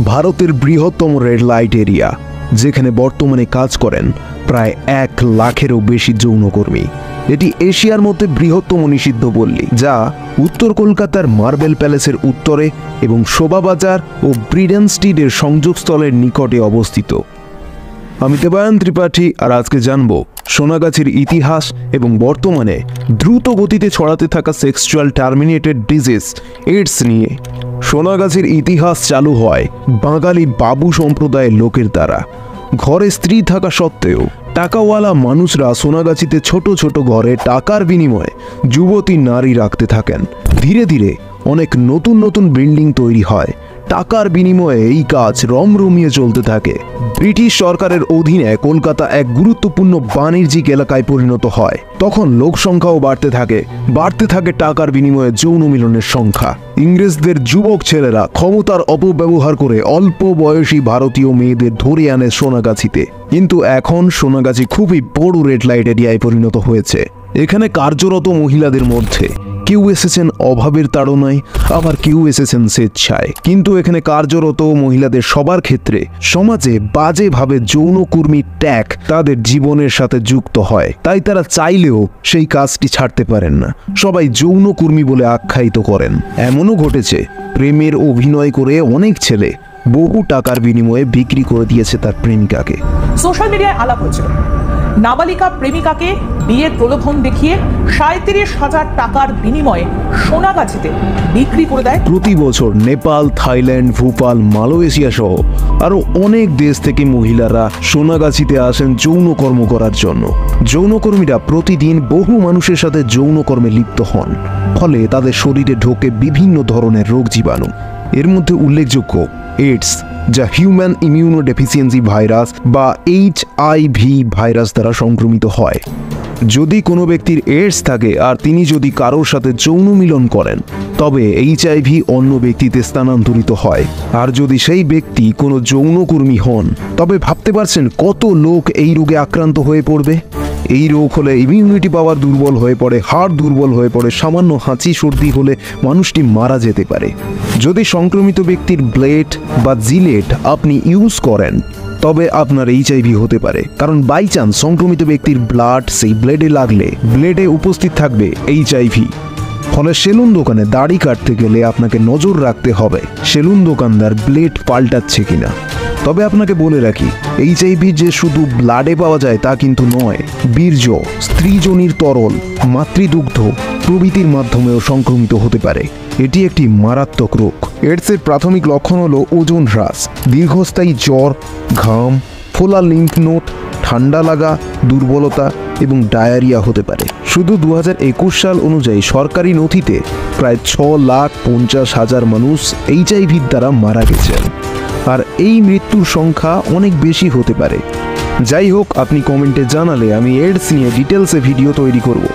ভারতের বৃহত্তম red light area, যেখানে বর্তমানে কাজ করেন প্রায় 1 লাখেরও বেশি যৌনকর্মী। এটি এশিয়ার মধ্যে বৃহত্তম নিষিদ্ধ পল্লী, যা উত্তর কলকাতার মার্বেল প্যালেসের উত্তরে এবং শোভাবাজার ও ব্রিডেন স্ট্রিটের সংযোগস্থলের নিকটে অবস্থিত। আমি দেবায়ন ত্রিপাঠী, আর আজকে জানব সোনাগাছির ইতিহাস এবং বর্তমানে দ্রুত গতিতে ছড়াতে থাকা সেক্সুয়াল টার্মিনেটেড ডিজিজ এইডস নিয়ে। সোনাগাছির ইতিহাস চালু হয় বাঙালি বাবু সম্প্রদায়ের লোকের দ্বারা। ঘরে স্ত্রী থাকা সত্ত্বেও টাকাওয়ালা মানুষরা সোনাগাছিতে ছোট ছোট ঘরে টাকার বিনিময়ে যুবতী নারী রাখতে থাকেন। ধীরে ধীরে অনেক নতুন নতুন বিল্ডিং তৈরি হয়। টাকার বিনিময়ে এই কাজ রমরমিয়ে চলতে থাকে। ব্রিটিশ সরকারের অধীনে কলকাতা এক গুরুত্বপূর্ণ বাণিজ্যিক এলাকায় পরিণত হয়। তখন লোক সংখ্যাও বাড়তে থাকে টাকার বিনিময়ে যৌন মিলনের সংখ্যা। ইংরেজদের যুবক ছেলেরা ক্ষমতার অপব্যবহার করে অল্প বয়সী ভারতীয় মেয়েদের ধরে আনে সোনাগাছিতে। কিন্তু এখন সোনাগাছি খুবই বড় রেড লাইট এরিয়ায় পরিণত হয়েছে। এখানে কার্যরত মহিলাদের মধ্যে কেউ এসেছেন অভাবের তাড়নায়, আবার কেউ এসেছেন স্বেচ্ছায়। কিন্তু এখানে কার্যরত মহিলাদের সবার ক্ষেত্রে সমাজে বাজেভাবে যৌনকর্মী ট্যাগ তাদের জীবনের সাথে যুক্ত হয়। তাই তারা চাইলেও সেই কাজটি ছাড়তে পারেন না। সবাই যৌনকর্মী বলে আখ্যায়িত করেন। এমনও ঘটেছে, প্রেমের অভিনয় করে অনেক ছেলে বহু টাকার বিনিময়ে বিক্রি করে দিয়েছে তার প্রেমিকাকে। সোশ্যাল মিডিয়ায় আলাপ হয়েছিল, নাবালিকা প্রেমিকাকে বিয়ের প্রলোভন দেখিয়ে 37,000 টাকার বিনিময়ে সোনাগাছিতে বিক্রি করে দেয়। প্রতি বছর নেপাল, থাইল্যান্ড, ভোপাল, মালয়েশিয়া সহ আরো অনেক দেশ থেকে মহিলারা সোনাগাছিতে আসেন যৌনকর্ম করার জন্য। যৌনকর্মীরা প্রতিদিন বহু মানুষের সাথে যৌনকর্মে লিপ্ত হন, ফলে তাদের শরীরে ঢোকে বিভিন্ন ধরনের রোগ জীবাণু। এর মধ্যে উল্লেখযোগ্য এইডস, যা হিউম্যান ইমিউনোডেফিসিয়েন্সি ভাইরাস বা HIV ভাইরাস দ্বারা সংক্রমিত হয়। যদি কোনো ব্যক্তির এইডস থাকে আর তিনি যদি কারোর সাথে যৌন মিলন করেন, তবে HIV অন্য ব্যক্তিতে স্থানান্তরিত হয়। আর যদি সেই ব্যক্তি কোনো যৌনকর্মী হন, তবে ভাবতে পারছেন কত লোক এই রোগে আক্রান্ত হয়ে পড়বে। এই রোগ হলে ইমিউনিটি পাওয়ার দুর্বল হয়ে পড়ে, হাড় দুর্বল হয়ে পড়ে, সামান্য হাঁচি সর্দি হলে মানুষটি মারা যেতে পারে। যদি সংক্রমিত ব্যক্তির ব্লেড বা জিলেট আপনি ইউজ করেন, তবে আপনার HIV হতে পারে, কারণ বাই চান্স সংক্রমিত ব্যক্তির ব্লাড সেই ব্লেডে লাগলে ব্লেডে উপস্থিত থাকবে HIV। ফলে সেলুন দোকানে দাড়ি কাটতে গেলে আপনাকে নজর রাখতে হবে সেলুন দোকানদার ব্লেড পাল্টাচ্ছে কিনা। তবে আপনাকে বলে রাখি, HIV যে শুধু ব্লাডে পাওয়া যায় তা কিন্তু নয়। বীর্য, স্ত্রীজনীর তরল, মাতৃদুগ্ধ প্রভৃতির মাধ্যমেও সংক্রমিত হতে পারে। এটি একটি মারাত্মক রোগ। এইডসের প্রাথমিক লক্ষণ হলো ওজন হ্রাস, দীর্ঘস্থায়ী জ্বর, ঘাম, ফোলা লিম্ফ নোড, ঠান্ডা লাগা, দুর্বলতা এবং ডায়রিয়া হতে পারে। শুধু 2021 সাল অনুযায়ী সরকারি নথিতে প্রায় 6,50,000 মানুষ HIV দ্বারা মারা গেছেন, আর এই মৃত্যুর সংখ্যা অনেক বেশি হতে পারে। যাই হোক, আপনি কমেন্টে জানালে আমি এইডস নিয়ে ডিটেলসে ভিডিও তৈরি করব।